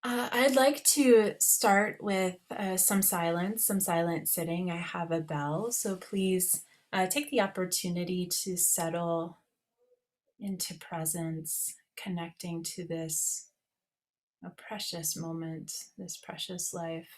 I'd like to start with some silence, some silent sitting. I have a bell, so please take the opportunity to settle into presence, connecting to this a precious moment, this precious life.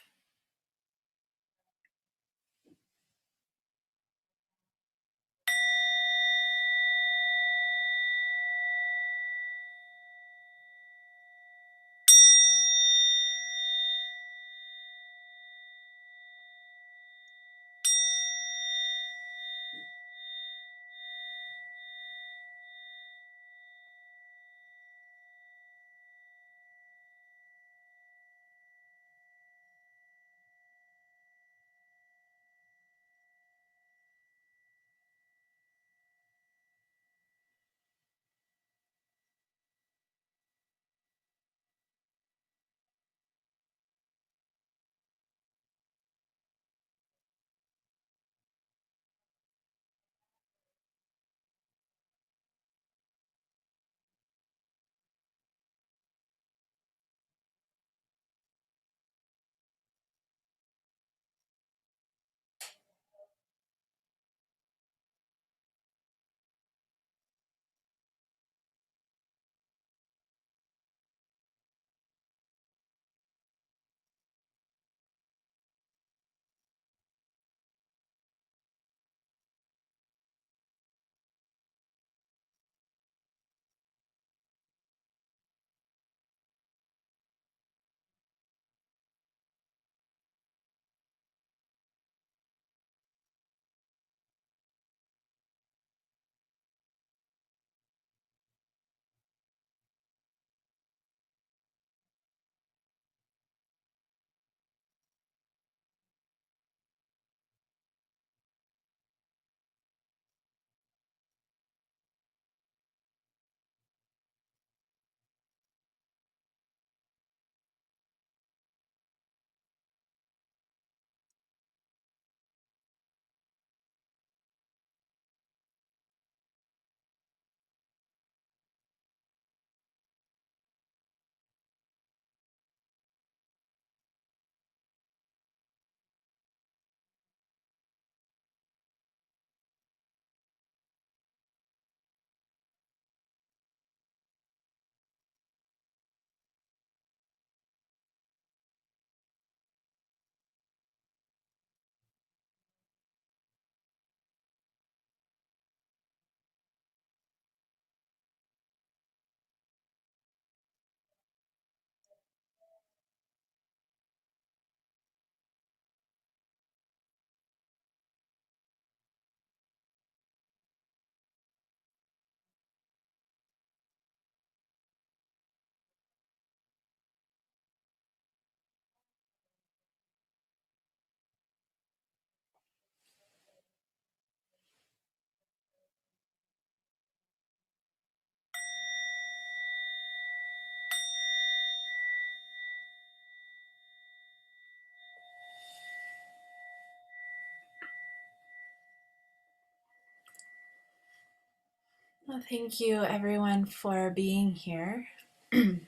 Well, thank you, everyone, for being here and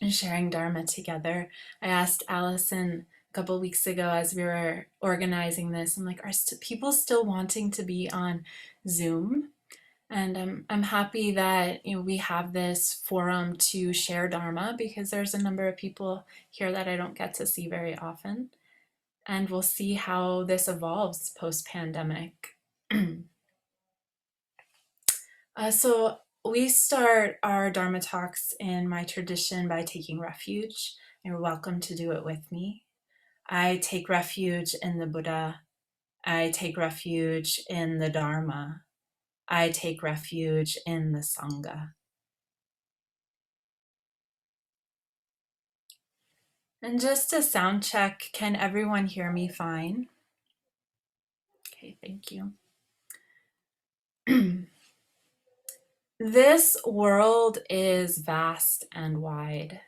sharing Dharma together. I asked Allison a couple weeks ago as we were organizing this, I'm like, are people still wanting to be on Zoom? And I'm happy that we have this forum to share Dharma because there's a number of people here that I don't get to see very often. And we'll see how this evolves post-pandemic. So we start our Dharma talks in my tradition by taking refuge. You're welcome to do it with me. I take refuge in the Buddha. I take refuge in the Dharma. I take refuge in the Sangha. And just a sound check, can everyone hear me fine? Okay, thank you. This world is vast and wide.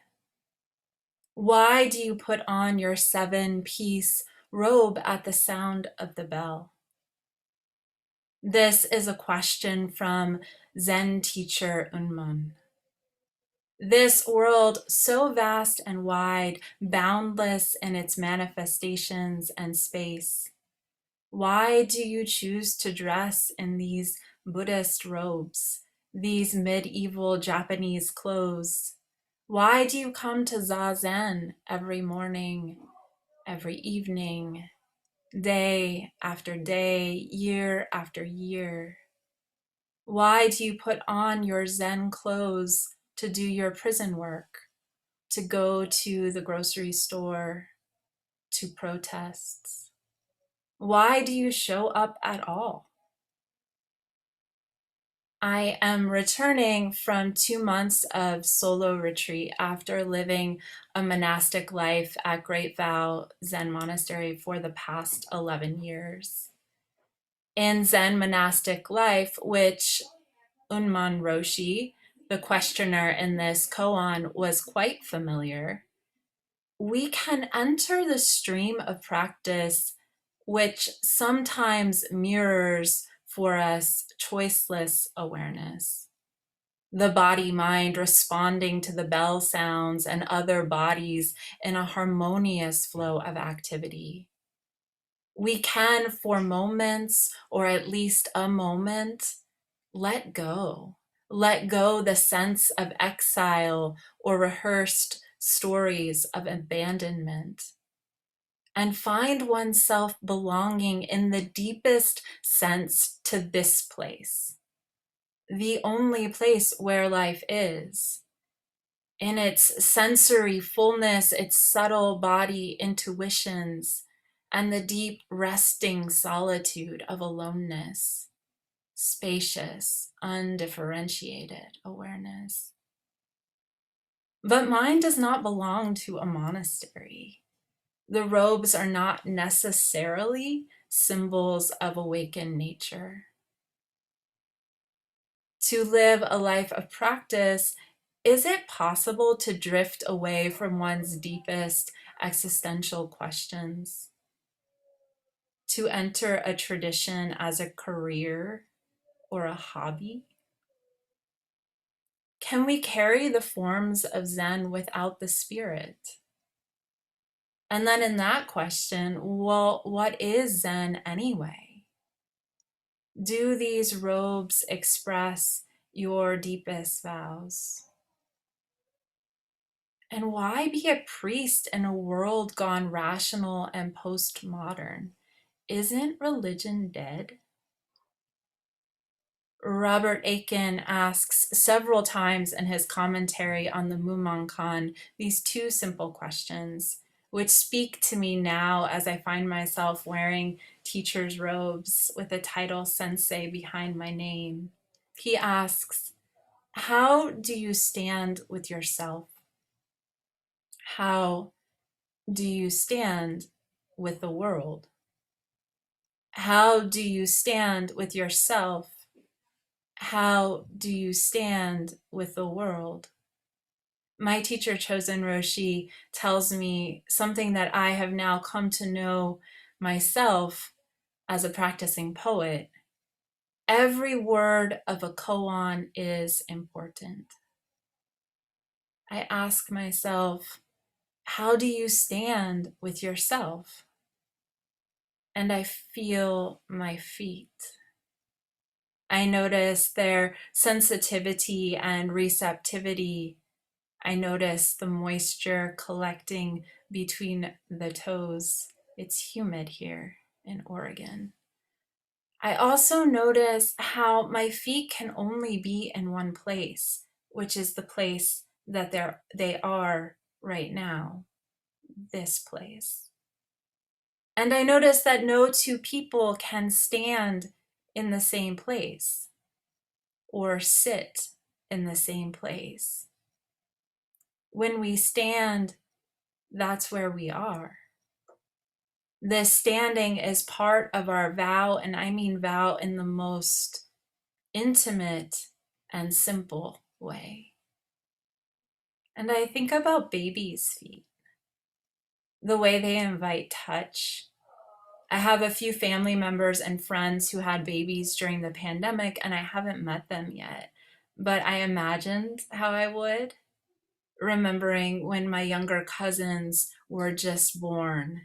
Why do you put on your 7-piece robe at the sound of the bell? This is a question from Zen teacher Unman. This world so vast and wide, boundless in its manifestations and space. Why do you choose to dress in these Buddhist robes, these medieval Japanese clothes? Why do you come to zazen every morning, every evening, day after day, year after year? Why do you put on your Zen clothes to do your prison work, to go to the grocery store, to protests? Why do you show up at all? I am returning from 2 months of solo retreat after living a monastic life at Great Vow Zen Monastery for the past 11 years. In Zen monastic life, which Unman Roshi, the questioner in this koan, was quite familiar, we can enter the stream of practice which sometimes mirrors for us choiceless awareness. The body-mind responding to the bell sounds and other bodies in a harmonious flow of activity. We can, for moments, or at least a moment, let go. Let go the sense of exile or rehearsed stories of abandonment, and find oneself belonging in the deepest sense to this place, the only place where life is, in its sensory fullness, its subtle body intuitions, and the deep resting solitude of aloneness, spacious, undifferentiated awareness. But mind does not belong to a monastery. The robes are not necessarily symbols of awakened nature. To live a life of practice, is it possible to drift away from one's deepest existential questions? To enter a tradition as a career or a hobby? Can we carry the forms of Zen without the spirit? And then in that question, well, what is Zen anyway? Do these robes express your deepest vows? And why be a priest in a world gone rational and postmodern? Isn't religion dead? Robert Aiken asks several times in his commentary on the Mumonkan these two simple questions, which speak to me now as I find myself wearing teacher's robes with the title Sensei behind my name. He asks, how do you stand with yourself? How do you stand with the world? How do you stand with yourself? How do you stand with the world? My teacher, Chosen Roshi, tells me something that I have now come to know myself as a practicing poet. Every word of a koan is important. I ask myself, how do you stand with yourself? And I feel my feet. I notice their sensitivity and receptivity. I notice the moisture collecting between the toes. It's humid here in Oregon. I also notice how my feet can only be in one place, which is the place that they are right now, this place. And I notice that no two people can stand in the same place or sit in the same place. When we stand, that's where we are. This standing is part of our vow, and I mean vow in the most intimate and simple way. And I think about babies' feet, the way they invite touch. I have a few family members and friends who had babies during the pandemic, and I haven't met them yet, but I imagined how I would. remembering when my younger cousins were just born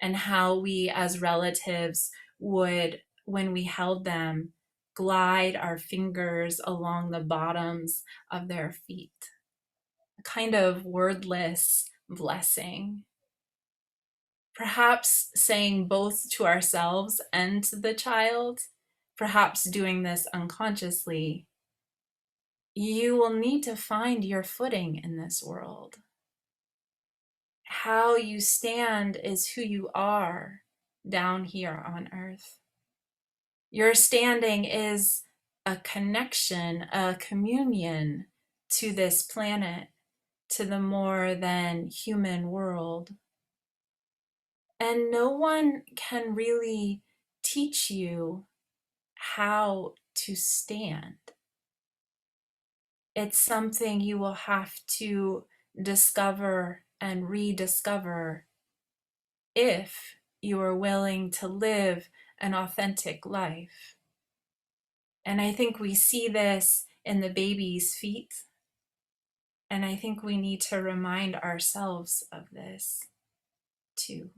and how we as relatives would, when we held them, glide our fingers along the bottoms of their feet, a kind of wordless blessing, perhaps saying both to ourselves and to the child, perhaps doing this unconsciously: you will need to find your footing in this world. How you stand is who you are down here on earth. Your standing is a connection, a communion to this planet, to the more than human world. And no one can really teach you how to stand. It's something you will have to discover and rediscover if you are willing to live an authentic life. And I think we see this in the baby's feet. And I think we need to remind ourselves of this too.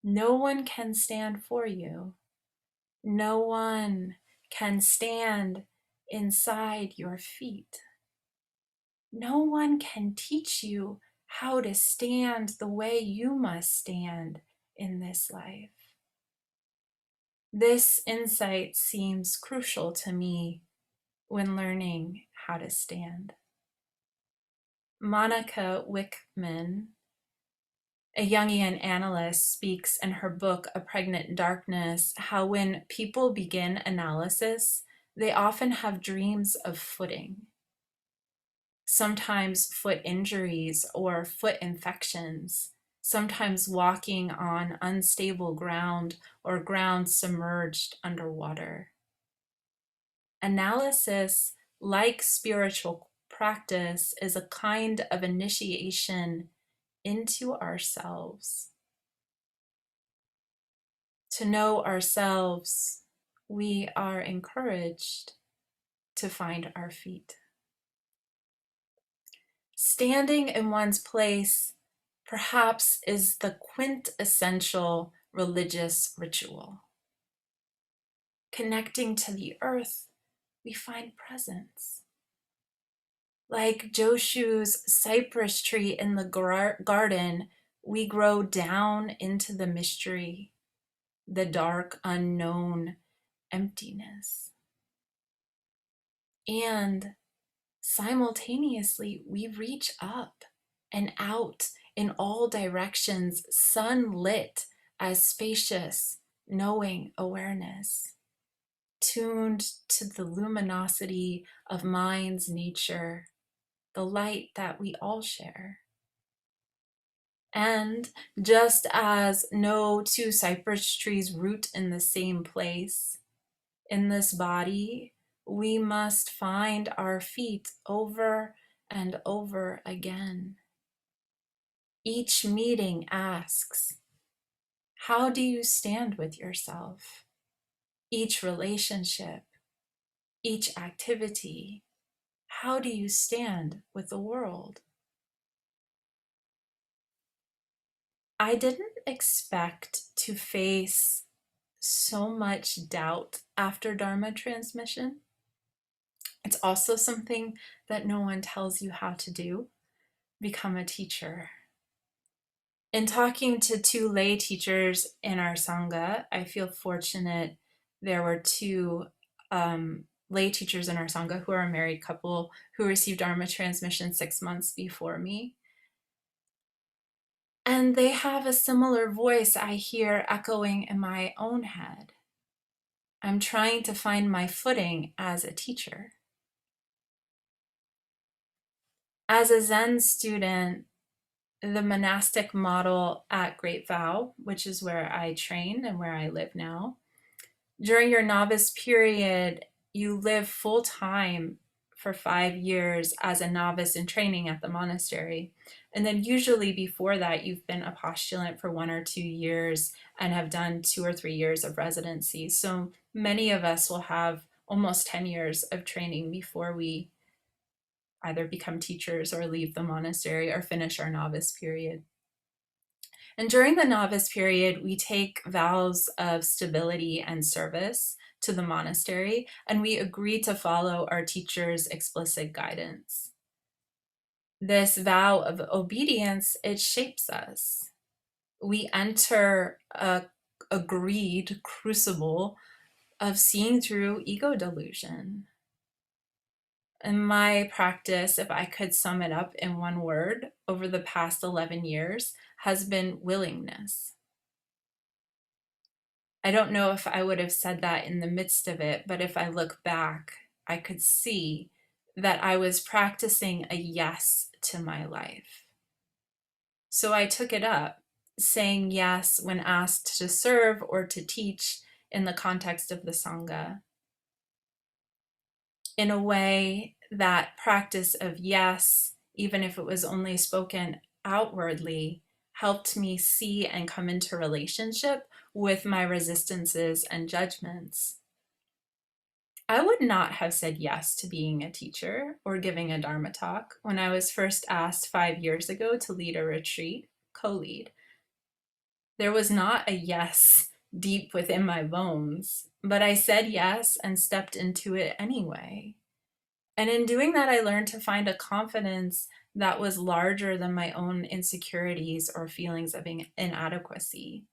No one can stand for you. No one can stand inside your feet. No one can teach you how to stand the way you must stand in this life. This insight seems crucial to me when learning how to stand. Monica Wickman, a Jungian analyst, speaks in her book, A Pregnant Darkness, how when people begin analysis, they often have dreams of footing. Sometimes foot injuries or foot infections, sometimes walking on unstable ground or ground submerged underwater. Analysis, like spiritual practice, is a kind of initiation into ourselves. To know ourselves, we are encouraged to find our feet. Standing in one's place perhaps is the quintessential religious ritual. Connecting to the earth, we find presence. Like Joshu's cypress tree in the garden, we grow down into the mystery, the dark, unknown emptiness. And simultaneously, we reach up and out in all directions, sunlit as spacious, knowing awareness, tuned to the luminosity of mind's nature, the light that we all share. And just as no two cypress trees root in the same place, in this body, we must find our feet over and over again. Each meeting asks, how do you stand with yourself? Each relationship, each activity, how do you stand with the world? I didn't expect to face so much doubt after Dharma transmission. It's also something that no one tells you how to do: become a teacher. In talking to two lay teachers in our Sangha, I feel fortunate. There were two lay teachers in our Sangha who are a married couple who received Dharma transmission 6 months before me. And they have a similar voice I hear echoing in my own head. I'm trying to find my footing as a teacher. As a Zen student, the monastic model at Great Vow, which is where I train and where I live now, during your novice period, you live full-time for 5 years as a novice in training at the monastery. And then usually before that, you've been a postulant for 1 or 2 years and have done 2 or 3 years of residency. So many of us will have almost 10 years of training before we either become teachers or leave the monastery or finish our novice period. And during the novice period, we take vows of stability and service to the monastery, and we agree to follow our teacher's explicit guidance. This vow of obedience, it shapes us. We enter a agreed crucible of seeing through ego delusion. In my practice, if I could sum it up in one word, over the past 11 years, has been willingness. I don't know if I would have said that in the midst of it, but if I look back, I could see that I was practicing a yes to my life. So I took it up, saying yes when asked to serve or to teach in the context of the Sangha, in a way that practice of yes, even if it was only spoken outwardly, helped me see and come into relationship with my resistances and judgments. I would not have said yes to being a teacher or giving a Dharma talk when I was first asked 5 years ago to lead a retreat, co-lead. There was not a yes deep within my bones, but I said yes and stepped into it anyway. And in doing that, I learned to find a confidence that was larger than my own insecurities or feelings of inadequacy,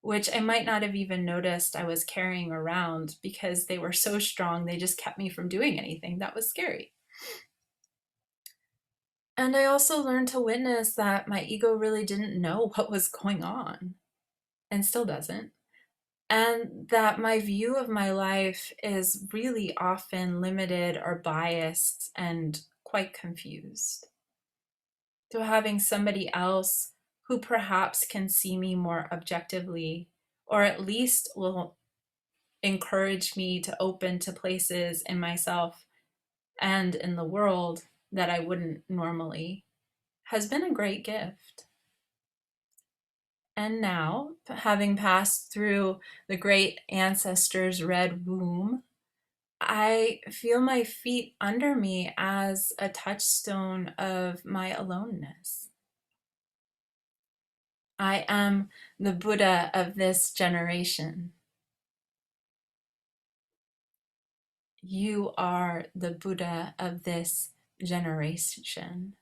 which I might not have even noticed I was carrying around because they were so strong, they just kept me from doing anything that was scary. And I also learned to witness that my ego really didn't know what was going on, and still doesn't. And that my view of my life is really often limited or biased and quite confused. So having somebody else who perhaps can see me more objectively, or at least will encourage me to open to places in myself and in the world that I wouldn't normally, has been a great gift. And now, having passed through the great ancestor's red womb, I feel my feet under me as a touchstone of my aloneness. I am the Buddha of this generation. You are the Buddha of this generation.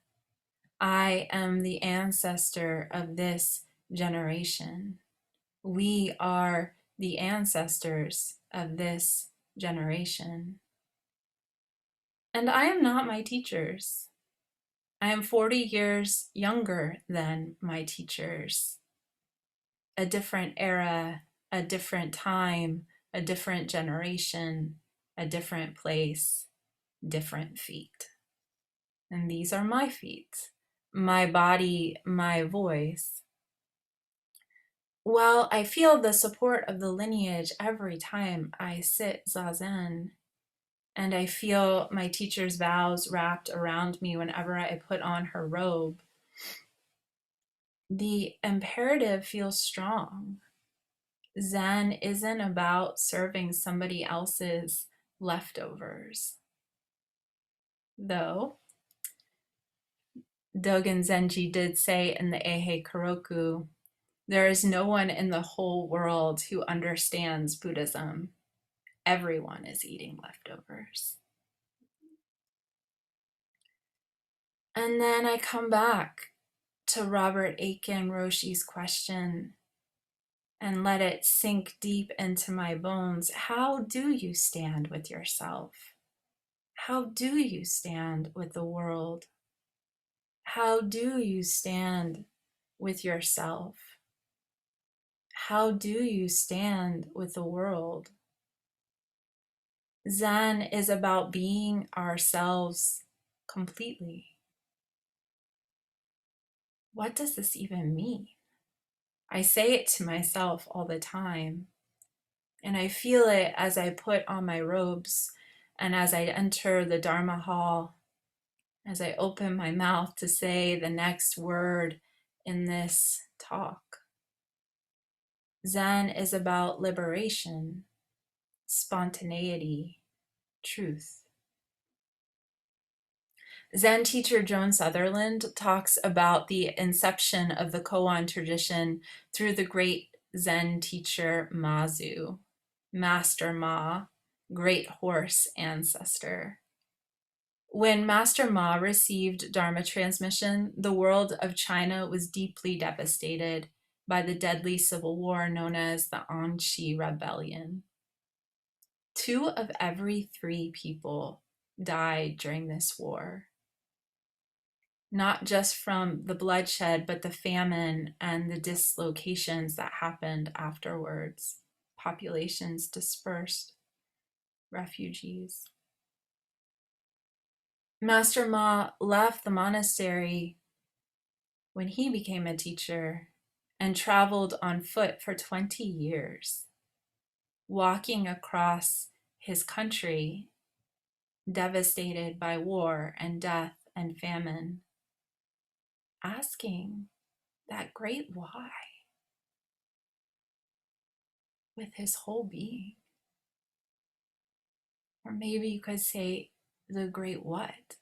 I am the ancestor of this generation. We are the ancestors of this generation. And I am not my teachers. I am 40 years younger than my teachers. A different era, a different time, a different generation, a different place, different feet. And these are my feet, my body, my voice. While I feel the support of the lineage every time I sit zazen, and I feel my teacher's vows wrapped around me whenever I put on her robe, the imperative feels strong. Zen isn't about serving somebody else's leftovers. Though Dogen Zenji did say in the Eihei Koroku, there is no one in the whole world who understands Buddhism. Everyone is eating leftovers. And then I come back to Robert Aiken Roshi's question and let it sink deep into my bones. How do you stand with yourself? How do you stand with the world? How do you stand with yourself? How do you stand with the world? Zen is about being ourselves completely. What does this even mean? I say it to myself all the time, and I feel it as I put on my robes and as I enter the Dharma hall, as I open my mouth to say the next word in this talk. Zen is about liberation, spontaneity, truth. Zen teacher Joan Sutherland talks about the inception of the koan tradition through the great Zen teacher Mazu, Master Ma, great horse ancestor. When Master Ma received Dharma transmission, the world of China was deeply devastated by the deadly civil war known as the Anqi Rebellion. 2 of every 3 people died during this war, not just from the bloodshed, but the famine and the dislocations that happened afterwards. Populations dispersed, refugees. Master Ma left the monastery when he became a teacher and traveled on foot for 20 years, walking across his country devastated by war and death and famine, asking that great why with his whole being. Or maybe you could say the great what.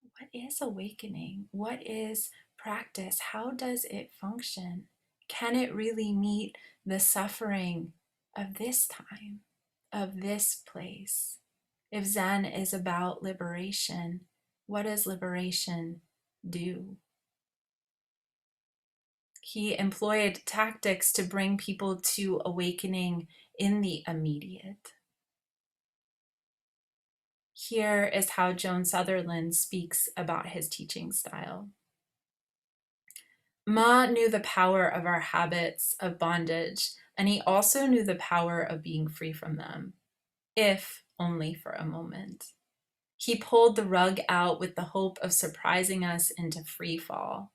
What is awakening? What is practice? How does it function? Can it really meet the suffering of this time, of this place? If Zen is about liberation, what does liberation do? He employed tactics to bring people to awakening in the immediate. Here is how Joan Sutherland speaks about his teaching style. Ma knew the power of our habits of bondage, and he also knew the power of being free from them, if only for a moment. He pulled the rug out with the hope of surprising us into free fall.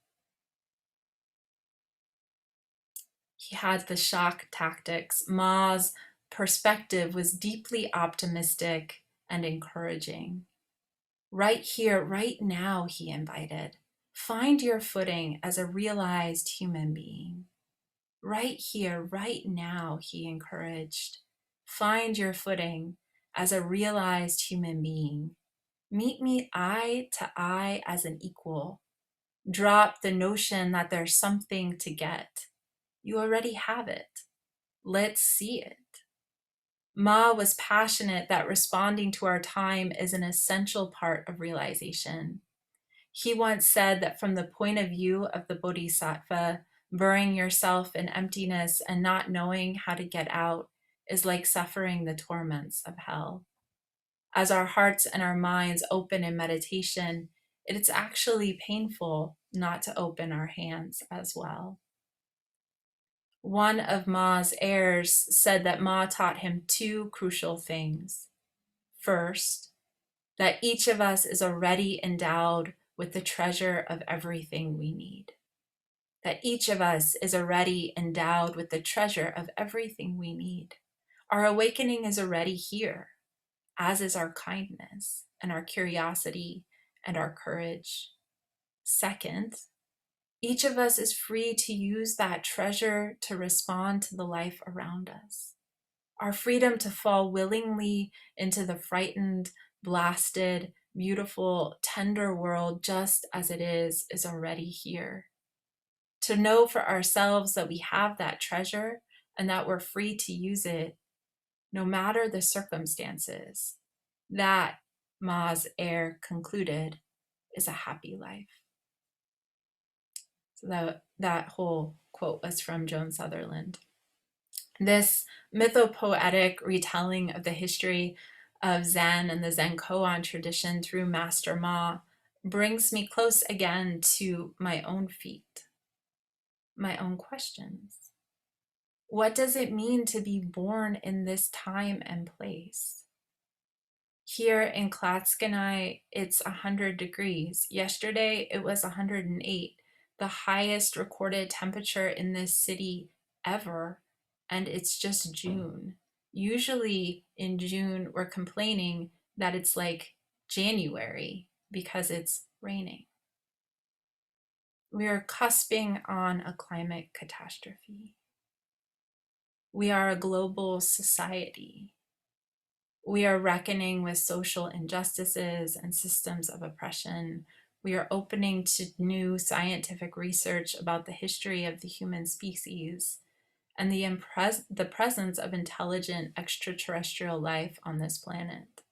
He had the shock tactics. Ma's perspective was deeply optimistic and encouraging. Right here, right now, he invited. Find your footing as a realized human being. Right here, right now, he encouraged. Find your footing as a realized human being. Meet me eye to eye as an equal. Drop the notion that there's something to get. You already have it. Let's see it. Ma was passionate that responding to our time is an essential part of realization. He once said that from the point of view of the bodhisattva, burying yourself in emptiness and not knowing how to get out is like suffering the torments of hell. As our hearts and our minds open in meditation, it's actually painful not to open our hands as well. One of Ma's heirs said that Ma taught him 2 crucial things. First, that each of us is already endowed with the treasure of everything we need. That each of us is already endowed with the treasure of everything we need. Our awakening is already here, as is our kindness and our curiosity and our courage. Second, each of us is free to use that treasure to respond to the life around us. Our freedom to fall willingly into the frightened, blasted, beautiful, tender world just as it is already here. To know for ourselves that we have that treasure and that we're free to use it no matter the circumstances, that, Ma's heir concluded, is a happy life. So that whole quote was from Joan Sutherland. This mythopoetic retelling of the history of Zen and the Zen koan tradition through Master Ma brings me close again to my own feet, my own questions. What does it mean to be born in this time and place? Here in Klatskanai, it's 100 degrees. Yesterday, it was 108, the highest recorded temperature in this city ever, and it's just June. Usually in June, we're complaining that it's like January because it's raining. We are cusping on a climate catastrophe. We are a global society. We are reckoning with social injustices and systems of oppression. We are opening to new scientific research about the history of the human species and the presence of intelligent extraterrestrial life on this planet.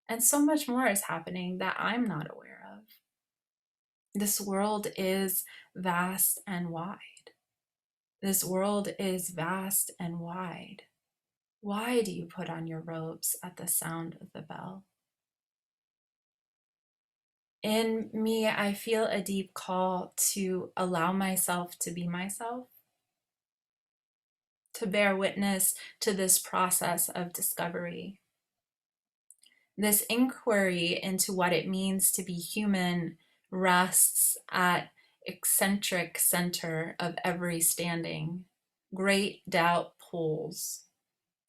And so much more is happening that I'm not aware of. This world is vast and wide. This world is vast and wide. Why do you put on your robes at the sound of the bell? In me, I feel a deep call to allow myself to be myself, to bear witness to this process of discovery. This inquiry into what it means to be human rests at eccentric center of every standing. Great doubt pulls.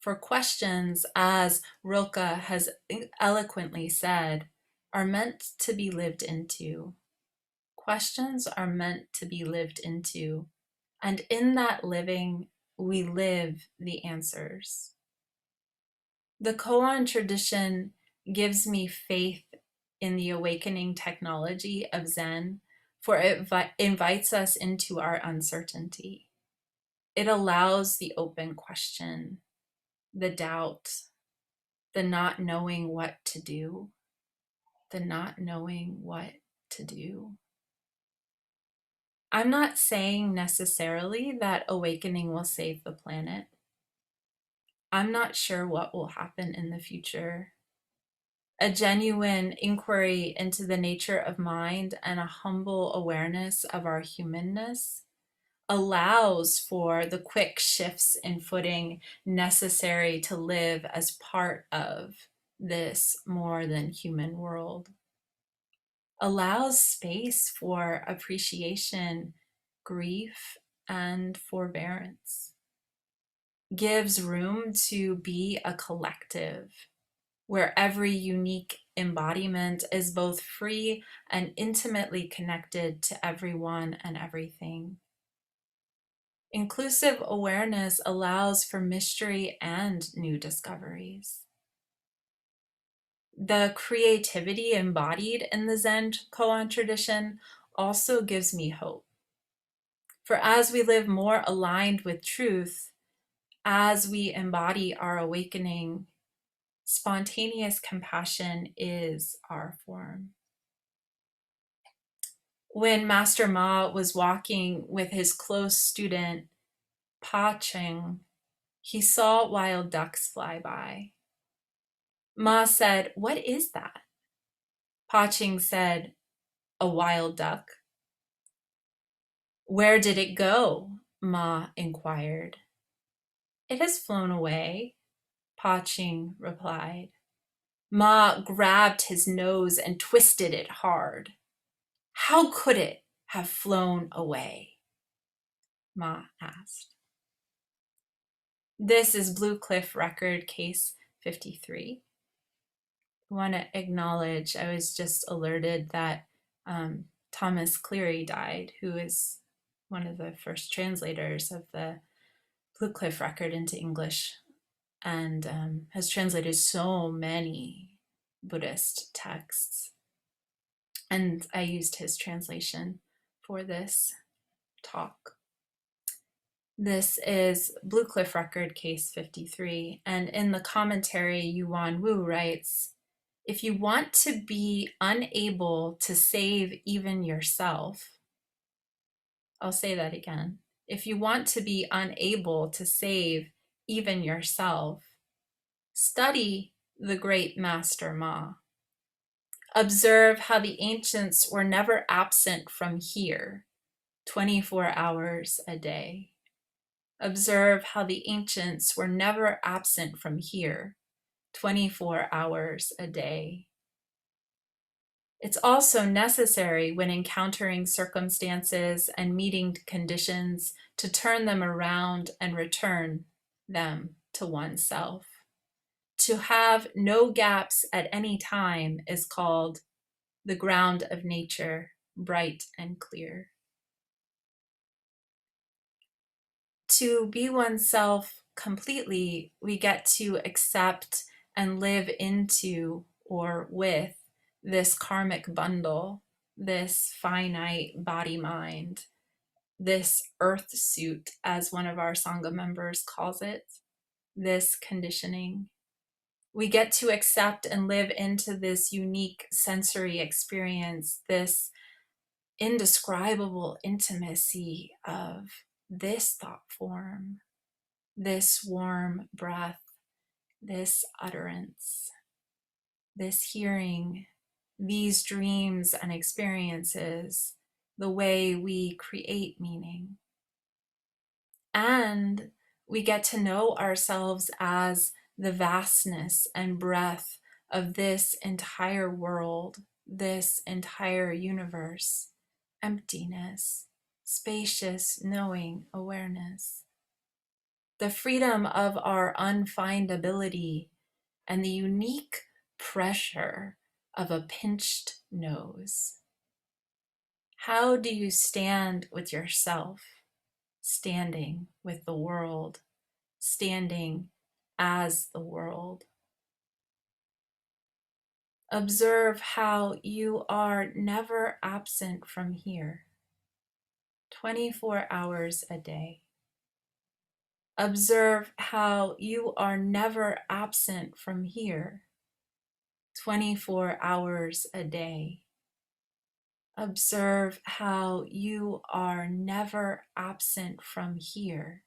For questions, as Rilke has eloquently said, are meant to be lived into. Questions are meant to be lived into, and in that living, we live the answers. The koan tradition gives me faith in the awakening technology of Zen, for it invites us into our uncertainty. It allows the open question, the doubt, the not knowing what to do, the not knowing what to do. I'm not saying necessarily that awakening will save the planet. I'm not sure what will happen in the future. A genuine inquiry into the nature of mind and a humble awareness of our humanness allows for the quick shifts in footing necessary to live as part of this more than human world. Allows space for appreciation, grief, and forbearance. Gives room to be a collective where every unique embodiment is both free and intimately connected to everyone and everything. Inclusive awareness allows for mystery and new discoveries. The creativity embodied in the Zen koan tradition also gives me hope. For as we live more aligned with truth, as we embody our awakening, spontaneous compassion is our form. When Master Ma was walking with his close student, Pa Cheng, he saw wild ducks fly by. Ma said, "What is that?" Pa Cheng said, "A wild duck." "Where did it go?" Ma inquired. "It has flown away," Pa Cheng replied. Ma grabbed his nose and twisted it hard. "How could it have flown away?" Ma asked. This is Blue Cliff Record Case 53. I want to acknowledge, I was just alerted that Thomas Cleary died, who is one of the first translators of the Blue Cliff Record into English and has translated so many Buddhist texts. And I used his translation for this talk. This is Blue Cliff Record Case 53, and in the commentary, Yuan Wu writes, "If you want to be unable to save even yourself," I'll say that again. If you want to be unable to save even yourself, study the great Master Ma. Observe how the ancients were never absent from here, 24 hours a day. Observe how the ancients were never absent from here, 24 hours a day. It's also necessary when encountering circumstances and meeting conditions to turn them around and return them to oneself. To have no gaps at any time is called the ground of nature, bright and clear. To be oneself completely, we get to accept and live into or with this karmic bundle, this finite body mind, this earth suit, as one of our Sangha members calls it, this conditioning. We get to accept and live into this unique sensory experience, this indescribable intimacy of this thought form, this warm breath, this utterance, this hearing, these dreams and experiences, the way we create meaning. And we get to know ourselves as the vastness and breadth of this entire world, this entire universe, emptiness, spacious knowing awareness, the freedom of our unfindability, and the unique pressure of a pinched nose. How do you stand with yourself, standing with the world, standing as the world? Observe how you are never absent from here, 24 hours a day. Observe how you are never absent from here, 24 hours a day. Observe how you are never absent from here,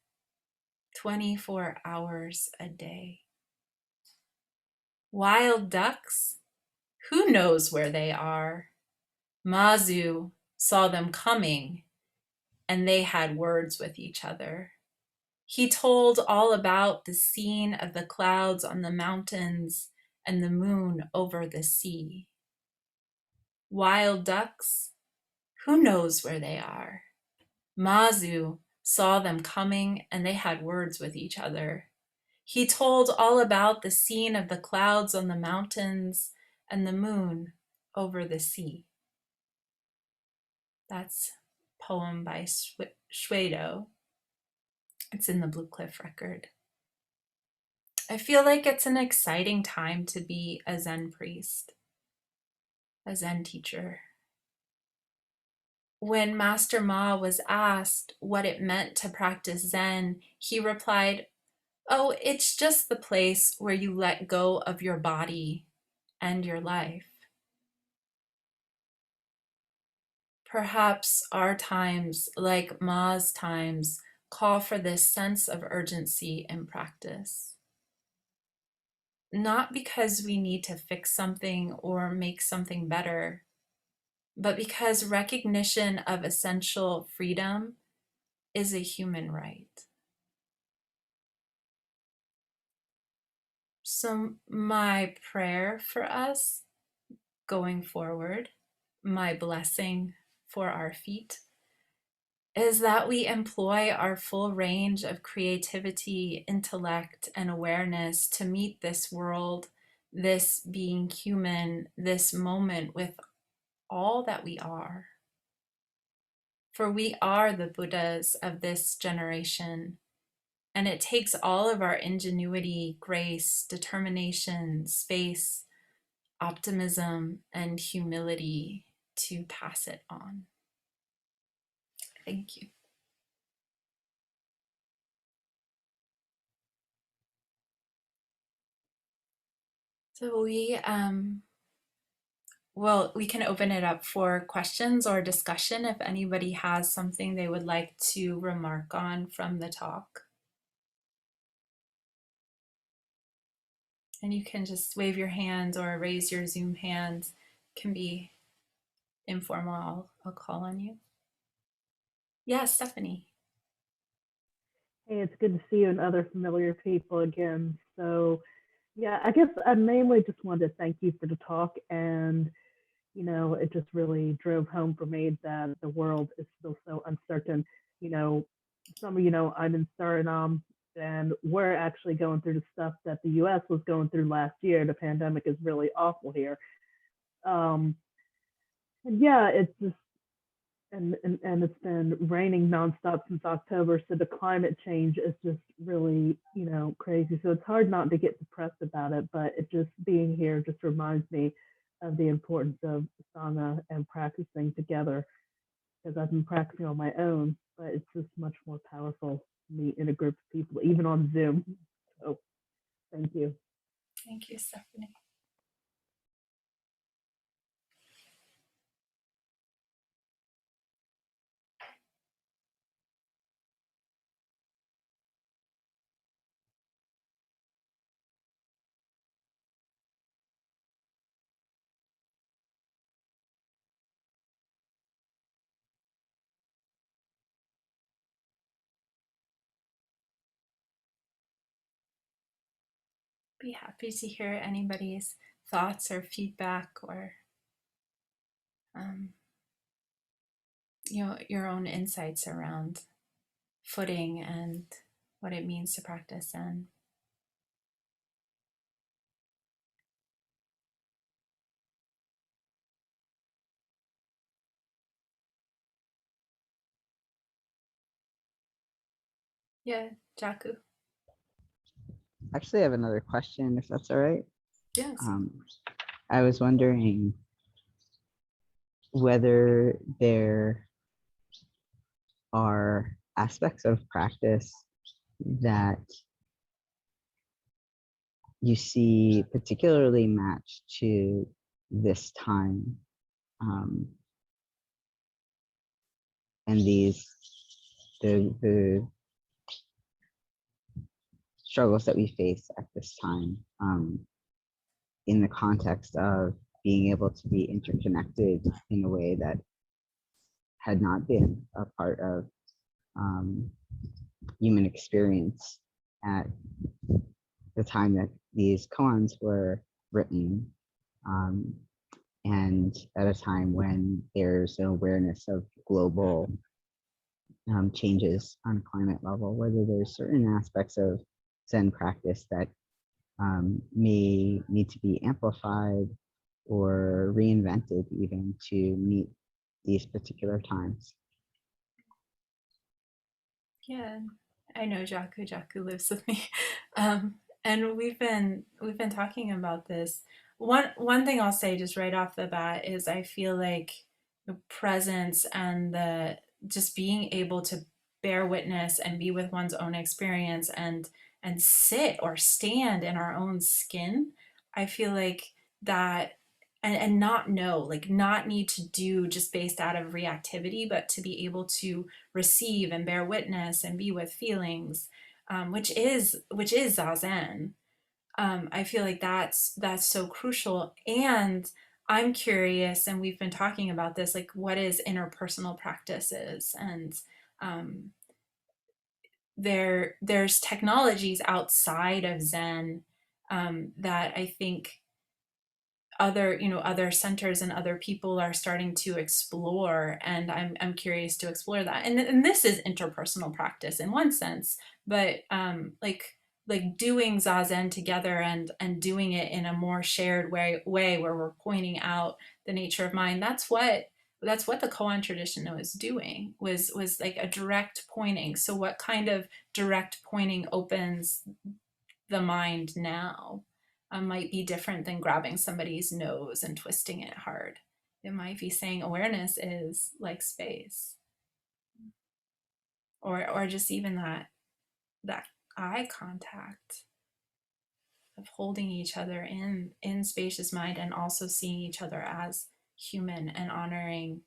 24 hours a day. Wild ducks? Who knows where they are? Mazu saw them coming, and they had words with each other. He told all about the scene of the clouds on the mountains and the moon over the sea. Wild ducks? Who knows where they are? Mazu saw them coming, and they had words with each other. He told all about the scene of the clouds on the mountains and the moon over the sea. That's a poem by Soto. It's in the Blue Cliff Record. I feel like it's an exciting time to be a Zen priest, a Zen teacher. When Master Ma was asked what it meant to practice Zen, he replied, "Oh, it's just the place where you let go of your body and your life." Perhaps our times, like Ma's times, call for this sense of urgency in practice. Not because we need to fix something or make something better, but because recognition of essential freedom is a human right. So my prayer for us going forward, my blessing for our feet, is that we employ our full range of creativity, intellect, and awareness to meet this world, this being human, this moment with all that we are. For we are the Buddhas of this generation, and it takes all of our ingenuity, grace, determination, space, optimism, and humility to pass it on. Thank you. So we can open it up for questions or discussion if anybody has something they would like to remark on from the talk. And you can just wave your hand or raise your Zoom hand. It can be informal. I'll call on you. Yeah, Stephanie. Hey, it's good to see you and other familiar people again. So, yeah, I guess I mainly just wanted to thank you for the talk. And, it just really drove home for me that the world is still so uncertain. Some of I'm in Suriname, and we're actually going through the stuff that the US was going through last year. The pandemic is really awful here. And yeah, it's just, and it's been raining nonstop since October, so the climate change is just really, crazy. So it's hard not to get depressed about it, but it just being here just reminds me of the importance of sangha and practicing together because I've been practicing on my own, but it's just much more powerful to meet in a group of people, even on Zoom. So thank you. Thank you, Stephanie. Be happy to hear anybody's thoughts or feedback or your own insights around footing and what it means to practice Zen. Yeah, Jaku. Actually, I have another question, if that's all right. Yes. I was wondering whether there are aspects of practice that you see particularly matched to this time, and the struggles that we face at this time, in the context of being able to be interconnected in a way that had not been a part of human experience at the time that these koans were written, and at a time when there's an awareness of global changes on a climate level, whether there's certain aspects of Zen practice that may need to be amplified or reinvented even to meet these particular times. Yeah, I know Jaku. Jaku lives with me, and we've been talking about this. One thing I'll say just right off the bat is I feel like the presence and the just being able to bear witness and be with one's own experience and sit or stand in our own skin. I feel like that and not know, like not need to do just based out of reactivity, but to be able to receive and bear witness and be with feelings, which is zazen. I feel like that's so crucial. And I'm curious, and we've been talking about this, like what is interpersonal practices, and um, there's technologies outside of Zen that I think other centers and other people are starting to explore, and I'm curious to explore that, and this is interpersonal practice in one sense, but like doing zazen together and doing it in a more shared way where we're pointing out the nature of mind. That's what the koan tradition was doing, was like a direct pointing. So what kind of direct pointing opens the mind now might be different than grabbing somebody's nose and twisting it hard. It might be saying awareness is like space, or just even that eye contact of holding each other in spacious mind and also seeing each other as human and honoring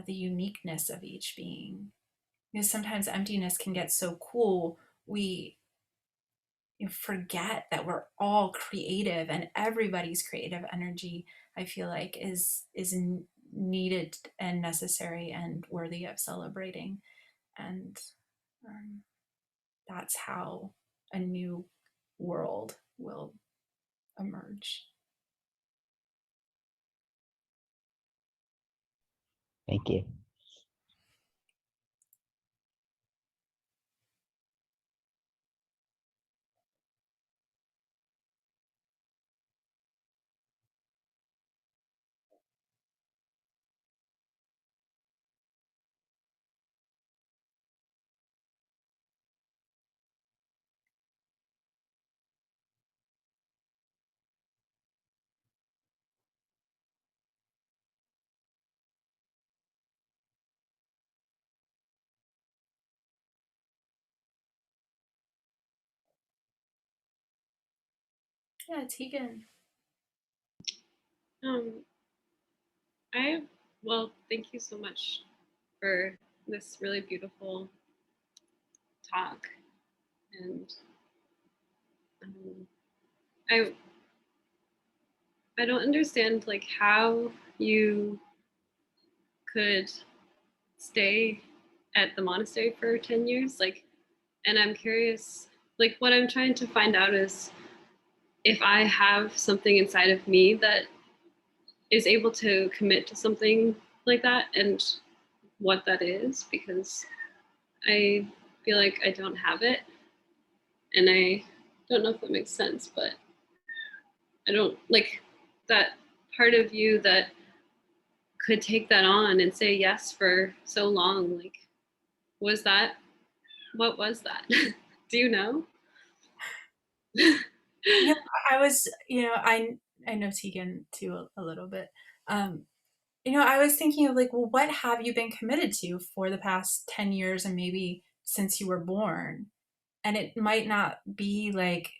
the uniqueness of each being. Because sometimes emptiness can get so cool, we forget that we're all creative, and everybody's creative energy, I feel like, is needed and necessary and worthy of celebrating. And um, that's how a new world will emerge. Thank you. Yeah, Tegan. Um, thank you so much for this really beautiful talk, and um, I I don't understand like how you could stay at the monastery for 10 years, like, and I'm curious, like, what I'm trying to find out is if I have something inside of me that is able to commit to something like that, and what that is, because I feel like I don't have it, and I don't know if that makes sense, but I don't like that part of you that could take that on and say yes for so long. Like, was that, what was that? Do you know? Yeah, I was, I know Tegan too a little bit. Um, I was thinking of like, well, what have you been committed to for the past 10 years and maybe since you were born? And it might not be like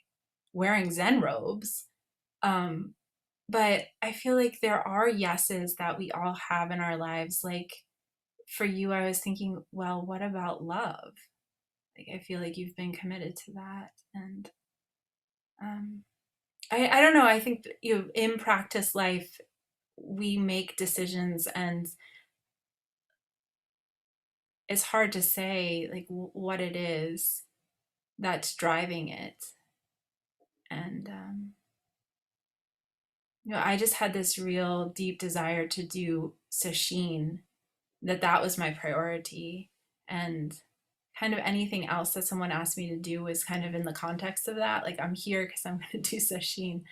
wearing Zen robes. Um, but I feel like there are yeses that we all have in our lives. Like for you, I was thinking, well, what about love? Like I feel like you've been committed to that. And um, I don't know. I think that, in practice life, we make decisions and it's hard to say like what it is that's driving it. And, I just had this real deep desire to do sesshin, that was my priority. And kind of anything else that someone asked me to do was kind of in the context of that. Like I'm here because I'm going to do sesshin.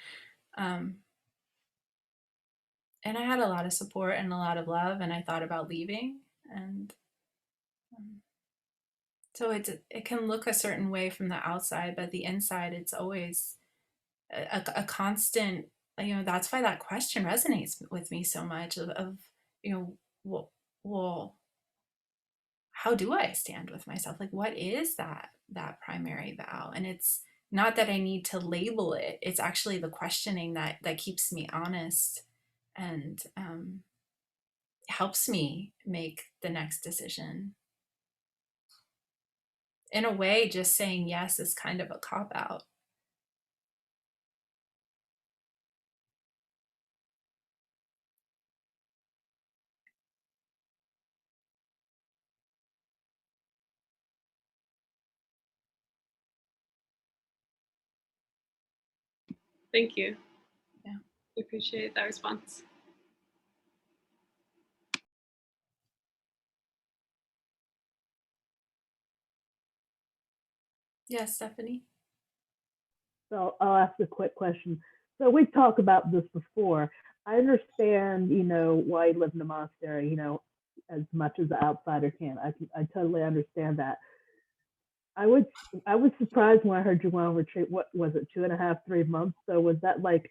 Um, and I had a lot of support and a lot of love, and I thought about leaving. And um, so it can look a certain way from the outside, but the inside, it's always a constant. That's why that question resonates with me so much. Of you know, well, how do I stand with myself? Like, what is that primary vow? And it's not that I need to label it. It's actually the questioning that keeps me honest and helps me make the next decision. In a way, just saying yes is kind of a cop out. Thank you. Yeah. I appreciate that response. Yeah, Stephanie. So I'll ask a quick question. So we talked about this before. I understand, why you live in a monastery, as much as the outsider can. I totally understand that. I was I was surprised when I heard you went on retreat. What was it, 2.5, 3 months? So was that like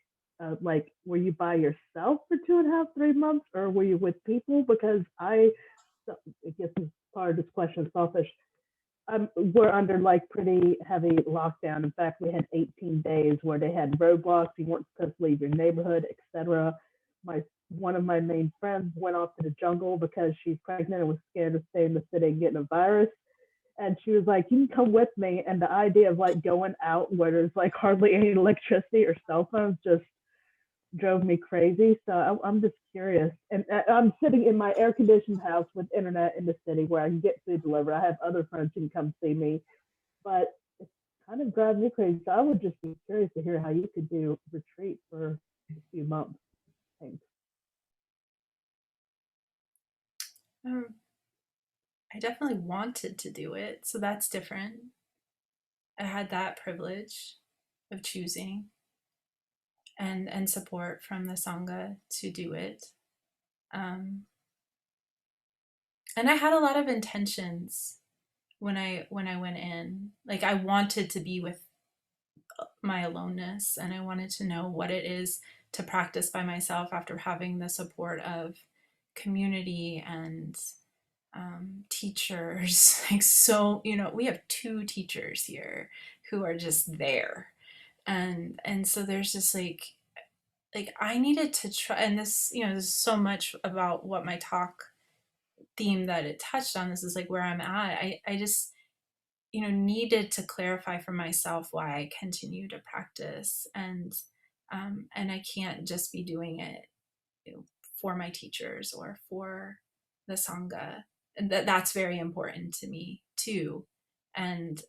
were you by yourself for 2.5, 3 months, or were you with people? Because I guess this part of this question is selfish. We're under like pretty heavy lockdown. In fact, we had 18 days where they had roadblocks. You weren't supposed to leave your neighborhood, etc. My One of my main friends went off to the jungle because she's pregnant and was scared to stay in the city and getting a virus. And she was like, "You can come with me." And the idea of like going out where there's like hardly any electricity or cell phones just drove me crazy. So I'm just curious. And I'm sitting in my air conditioned house with internet in the city where I can get food delivered. I have other friends who can come see me, but it's kind of driving me crazy. So I would just be curious to hear how you could do retreat for a few months. Thanks. um, I definitely wanted to do it, so that's different. I had that privilege of choosing and support from the sangha to do it. Um, and I had a lot of intentions when I went in. Like I wanted to be with my aloneness, and I wanted to know what it is to practice by myself after having the support of community and teachers. Like, so, we have two teachers here who are just there. And so there's just like I needed to try, and this, there's so much about what my talk theme that it touched on. This is like where I'm at. I just, needed to clarify for myself why I continue to practice, and I can't just be doing it, for my teachers or for the sangha. And that's very important to me too. And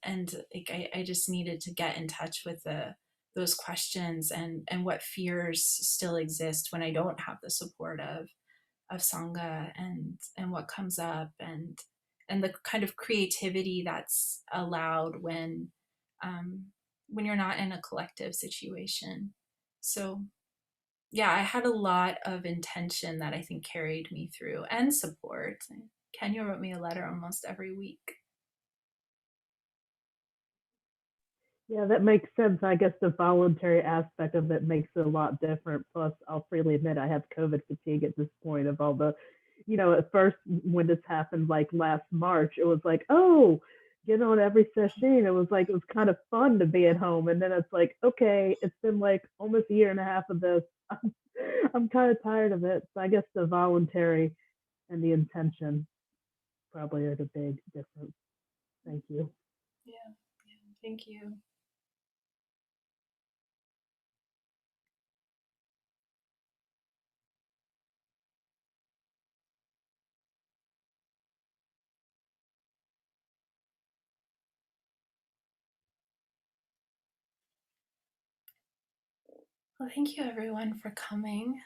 like I just needed to get in touch with those questions and what fears still exist when I don't have the support of sangha, and what comes up, and the kind of creativity that's allowed when you're not in a collective situation. So yeah, I had a lot of intention that I think carried me through, and support. Kenya wrote me a letter almost every week. Yeah, that makes sense. I guess the voluntary aspect of it makes it a lot different. Plus, I'll freely admit I have COVID fatigue at this point of all the, at first when this happened, like last March, it was like, oh, on every session, it was like, it was kind of fun to be at home. And then it's like, okay, it's been like almost a year and a half of this. I'm kind of tired of it. So I guess the voluntary and the intention probably are the big difference. Thank you. Yeah, thank you. Well, thank you everyone for coming.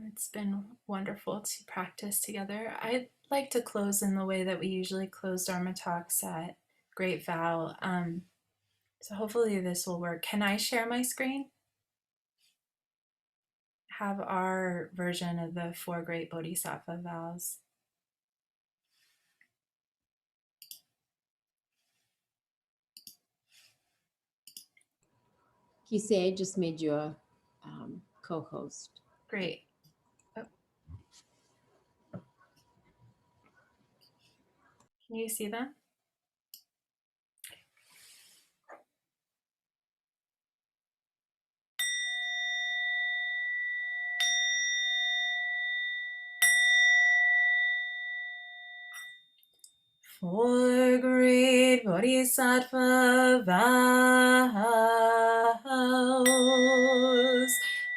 It's been wonderful to practice together. I'd like to close in the way that we usually close Dharma talks at Great Vow. So hopefully this will work. Can I share my screen? Have our version of the 4 Great Bodhisattva vows. Kisei, I just made you a co-host. Great. Oh. Can you see them? Four great bodhisattva vows.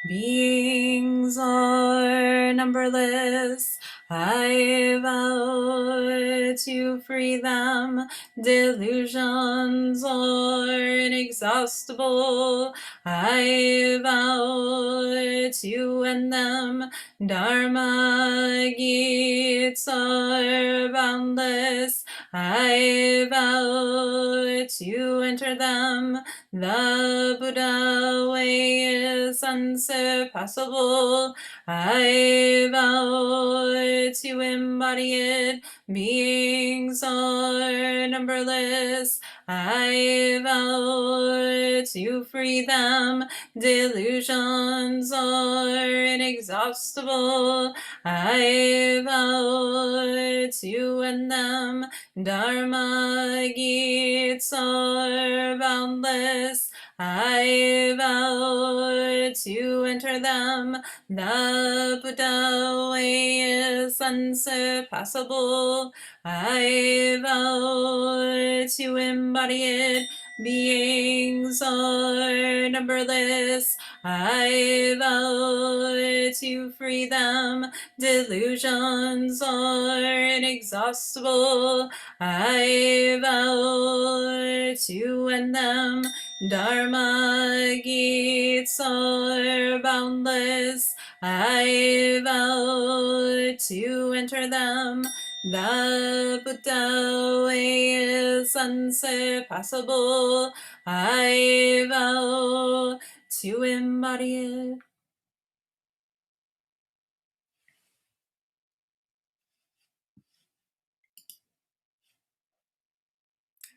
Beings are numberless. I vow to free them. Delusions are inexhaustible. I vow to end them. Dharma gates are boundless. I vow to enter them. The Buddha way is unsurpassable. I vow to embody it. Beings are numberless. I vow to free them. Delusions are inexhaustible. I vow to end them. Dharma gates are boundless. I vow to enter them. The Buddha way is unsurpassable. I vow to embody it. Beings are numberless. I vow to free them. Delusions are inexhaustible. I vow to end them. Dharma gates are boundless. I vow to enter them. The Buddha way is unsurpassable. I vow to embody it.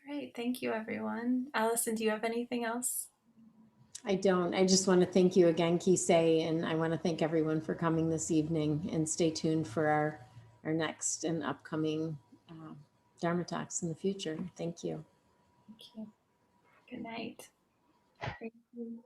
All right, thank you everyone. Allison, do you have anything else? I don't. I just want to thank you again, Kisei, and I want to thank everyone for coming this evening, and stay tuned for our next and upcoming Dharma talks in the future. Thank you. Thank you. Good night. Thank you.